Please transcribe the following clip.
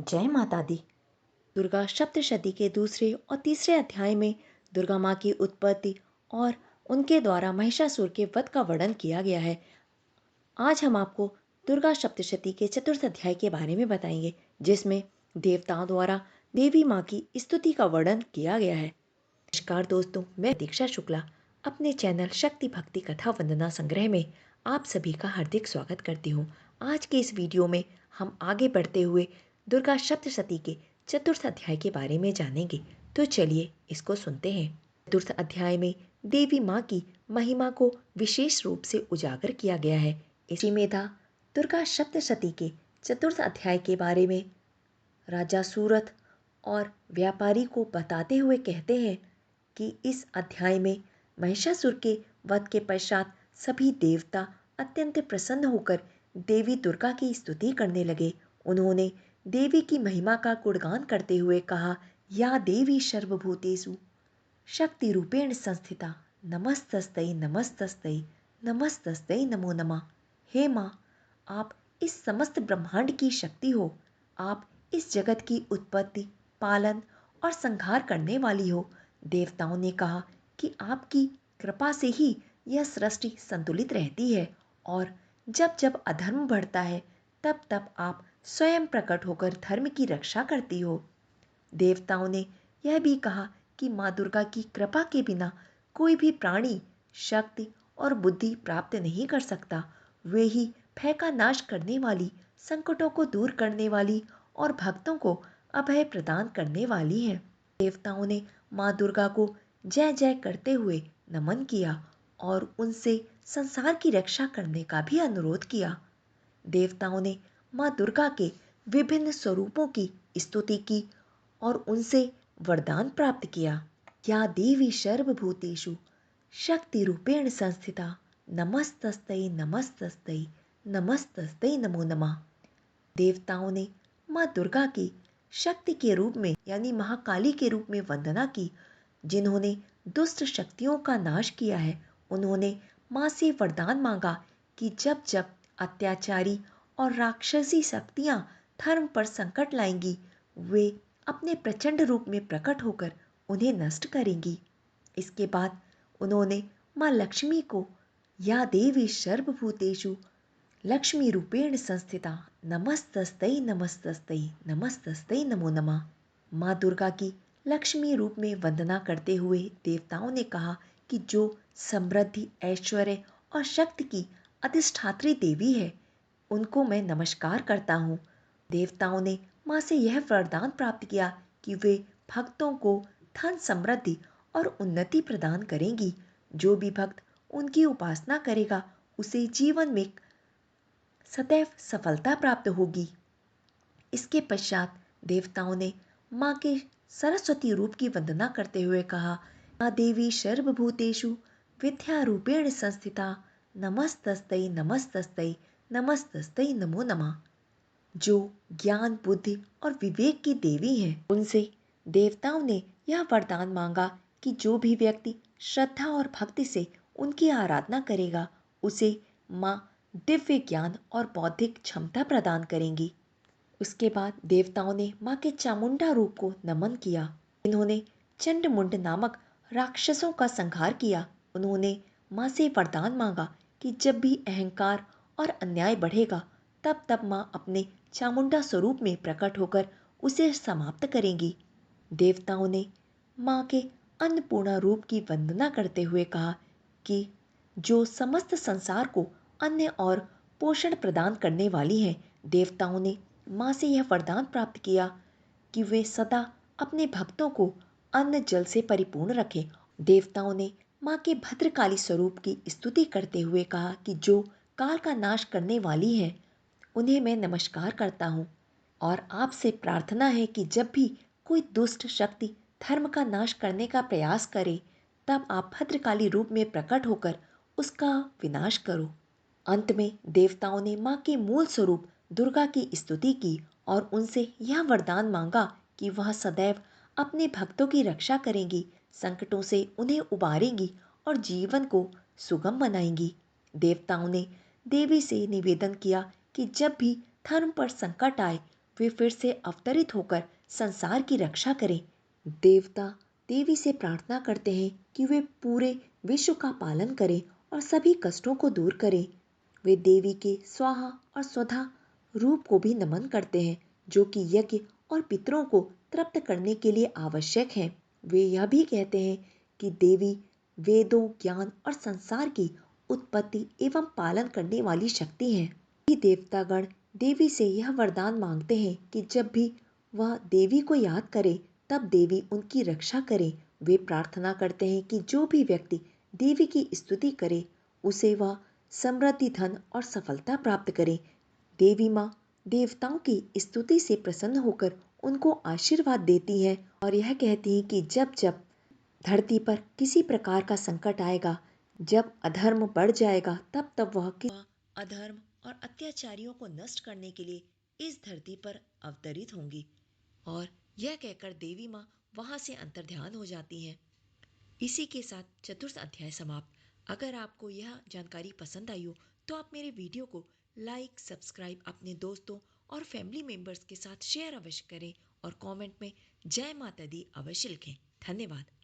जय माता दी। दुर्गा सप्तशती के दूसरे और तीसरे अध्याय में दुर्गा माँ की उत्पत्ति और उनके द्वारा महिषासुर के वध का वर्णन किया गया है। आज हम आपको दुर्गा सप्तशती के चतुर्थ अध्याय के बारे में बताएंगे, जिसमें देवताओं द्वारा देवी माँ की स्तुति का वर्णन किया गया है। नमस्कार दोस्तों, मैं दीक्षा शुक्ला अपने चैनल शक्ति भक्ति कथा वंदना संग्रह में आप सभी का हार्दिक स्वागत करती हूँ। आज के इस वीडियो में हम आगे बढ़ते हुए दुर्गा सप्तशती के चतुर्थ अध्याय के बारे में जानेंगे। तो चलिए इसको सुनते हैं। चतुर्थ अध्याय में देवी माँ की महिमा को विशेष रूप से उजागर किया गया है। इसी में था दुर्गा सप्तशती के चतुर्थ अध्याय के बारे में राजा सूरत और व्यापारी को बताते हुए कहते हैं कि इस अध्याय में महिषासुर के वध के पश्चात सभी देवता अत्यंत प्रसन्न होकर देवी दुर्गा की स्तुति करने लगे। उन्होंने देवी की महिमा का गुणगान करते हुए कहा, या देवी सर्वभूतेषु शक्ति रूपेण संस्थिता नमस्तस्तै नमस्तस्तै नमस्तस्तै नमो नमः। हे माँ, आप इस समस्त ब्रह्मांड की शक्ति हो। आप इस जगत की उत्पत्ति, पालन और संहार करने वाली हो। देवताओं ने कहा कि आपकी कृपा से ही यह सृष्टि संतुलित रहती है और जब जब अधर्म बढ़ता है तब तब आप स्वयं प्रकट होकर धर्म की रक्षा करती हो। देवताओं ने यह भी कहा कि माँ दुर्गा की कृपा के बिना कोई भी प्राणी शक्ति और बुद्धि प्राप्त नहीं कर सकता। वे ही भय का नाश करने वाली, संकटों को दूर करने वाली और भक्तों को अभय प्रदान करने वाली है। देवताओं ने माँ दुर्गा को जय जय करते हुए नमन किया और उनसे संसार की रक्षा करने का भी अनुरोध किया। देवताओं ने माँ दुर्गा के विभिन्न स्वरूपों की स्तुति की और उनसे वरदान प्राप्त किया। या देवी सर्वभूतेषु शक्ति रूपेण संस्थिता नमस्तस्तै नमस्तस्तै नमस्तस्तै नमो नमः। देवताओं ने माँ दुर्गा की शक्ति के रूप में यानी महाकाली के रूप में वंदना की, जिन्होंने दुष्ट शक्तियों का नाश किया है। उन्होंने माँ से वरदान मांगा कि जब जब अत्याचारी और राक्षसी शक्तियाँ धर्म पर संकट लाएंगी, वे अपने प्रचंड रूप में प्रकट होकर उन्हें नष्ट करेंगी। इसके बाद उन्होंने माँ लक्ष्मी को या देवी सर्वभूतेषु लक्ष्मी रूपेण संस्थिता नमस्तस्तै नमस्तस्तै नमस्तस्तै नमो नमः। माँ दुर्गा की लक्ष्मी रूप में वंदना करते हुए देवताओं ने कहा कि जो समृद्धि, ऐश्वर्य और शक्ति की अधिष्ठात्री देवी है, उनको मैं नमस्कार करता हूँ। देवताओं ने माँ से यह वरदान प्राप्त किया कि वे भक्तों को धन, समृद्धि और उन्नति प्रदान करेंगी। जो भी भक्त उनकी उपासना करेगा, उसे जीवन में सदैव सफलता प्राप्त होगी। इसके पश्चात देवताओं ने माँ के सरस्वती रूप की वंदना करते हुए कहा, माँ देवी सर्वभूतेषु विद्या रूपेण संस्थिता नमस्तस्तै नमस्तस्तै नमस्तस्तै नमो नमः। जो ज्ञान, बुद्धि और विवेक की देवी हैं, उनसे देवताओं ने यह वरदान मांगा कि जो भी व्यक्ति श्रद्धा और भक्ति से उनकी आराधना करेगा, उसे माँ दिव्य ज्ञान और बौद्धिक क्षमता प्रदान करेंगी। उसके बाद देवताओं ने माँ के चामुंडा रूप को नमन किया। इन्होंने चंडमुंड नामक राक्षसों का संहार किया। उन्होंने माँ से वरदान मांगा कि जब भी अहंकार और अन्याय बढ़ेगा, तब तब माँ अपने चामुंडा स्वरूप में प्रकट होकर उसे समाप्त करेंगी। देवताओं ने माँ के अन्नपूर्णा रूप की वंदना करते हुए कहा कि जो समस्त संसार को अन्न और पोषण प्रदान करने वाली हैं। देवताओं ने माँ से यह वरदान प्राप्त किया कि वे सदा अपने भक्तों को अन्न जल से परिपूर्ण रखें। देवताओं ने माँ के भद्रकाली स्वरूप की स्तुति करते हुए कहा कि जो काल का नाश करने वाली हैं, उन्हें मैं नमस्कार करता हूँ और आपसे प्रार्थना है कि जब भी कोई दुष्ट शक्ति धर्म का नाश करने का प्रयास करे, तब आप भद्रकाली रूप में प्रकट होकर उसका विनाश करो। अंत में देवताओं ने माँ के मूल स्वरूप दुर्गा की स्तुति की और उनसे यह वरदान मांगा कि वह सदैव अपने भक्तों की रक्षा करेंगी, संकटों से उन्हें उबारेंगी और जीवन को सुगम बनाएंगी। देवताओं ने देवी से निवेदन किया कि जब भी धर्म पर संकट आए, वे फिर से अवतरित होकर संसार की रक्षा करें। देवता देवी से प्रार्थना करते हैं कि वे पूरे विश्व का पालन करें और सभी कष्टों को दूर करें। वे देवी के स्वाहा और स्वधा रूप को भी नमन करते हैं, जो कि यज्ञ और पितरों को तृप्त करने के लिए आवश्यक हैं। वे यह भी कहते हैं कि देवी वेदों, ज्ञान और संसार की उत्पत्ति एवं पालन करने वाली शक्ति हैं। ये देवतागण देवी से यह वरदान मांगते हैं कि जब भी वह देवी को याद करे, तब देवी उनकी रक्षा करे। वे प्रार्थना करते हैं कि जो भी व्यक्ति देवी की स्तुति करे, उसे वह समृद्धि, धन और सफलता प्राप्त करे। देवी माँ देवताओं की स्तुति से प्रसन्न होकर उनको आशीर्वाद देती हैं और यह कहती हैं कि जब जब धरती पर किसी प्रकार का संकट आएगा, जब अधर्म बढ़ जाएगा, तब तब वह अधर्म और अत्याचारियों को नष्ट करने के लिए इस धरती पर अवतरित होंगी। और यह कहकर देवी माँ वहां से अंतर्ध्यान हो जाती हैं। इसी के साथ चतुर्थ अध्याय समाप्त। अगर आपको यह जानकारी पसंद आई हो तो आप मेरे वीडियो को लाइक, सब्सक्राइब, अपने दोस्तों और फैमिली मेंबर्स के साथ शेयर अवश्य करें और कमेंट में जय माता दी अवश्य लिखें। धन्यवाद।